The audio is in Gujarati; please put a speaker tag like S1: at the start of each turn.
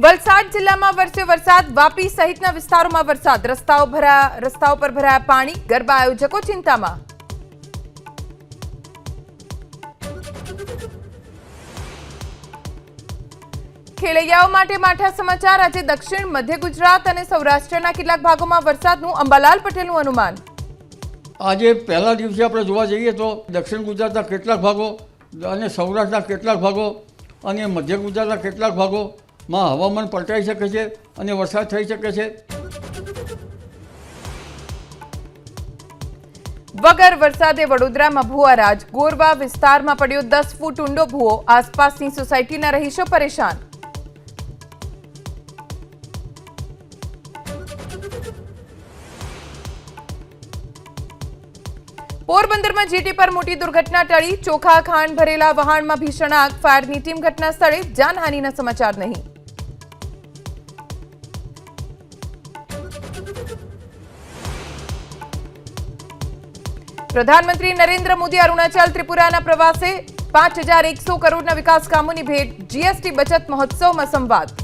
S1: વલસાડ જિલ્લામાં વરસ્યો વરસાદ, વાપી સહિતના વિસ્તારોમાં વરસાદ, રસ્તાઓ પર ભરાયા પાણી, ગરબા આયોજકો ચિંતામાં। ખેલૈયાઓ માટે માઠા સમાચાર। આજે દક્ષિણ મધ્ય ગુજરાત અને સૌરાષ્ટ્રના કેટલાક ભાગોમાં વરસાદનું અંબાલાલ પટેલનું અનુમાન।
S2: આજે પહેલા દિવસે આપણે જોવા જઈએ તો દક્ષિણ ગુજરાતના કેટલાક ભાગો અને સૌરાષ્ટ્રના કેટલાક ભાગો અને મધ્ય ગુજરાતના કેટલાક ભાગોમાં હવામાન પલટાઈ શકે છે અને વરસાદ થઈ શકે છે।
S1: વગર વરસાદે વડોદરામાં ભૂવારાજ, ગોરવા વિસ્તારમાં પડ્યો 10 ફૂટ ઊંડો ભૂવો, આસપાસની સોસાયટીના રહીશો પરેશાન। પોરબંદરમાં જીટી પર મોટી દુર્ઘટના ટળી, ચોખા ખાંડ ભરેલા વહાણમાં ભીષણ આગ, ફાયરની ટીમ ઘટના સ્થળે, જાનહાનિના સમાચાર નહીં। પ્રધાનમંત્રી નરેન્દ્ર મોદી અરુણાચલ ત્રિપુરાના પ્રવાસે, 5100 કરોડના વિકાસ કામોની ભેટ, જીએસટી બચત મહોત્સવમાં સંવાદ।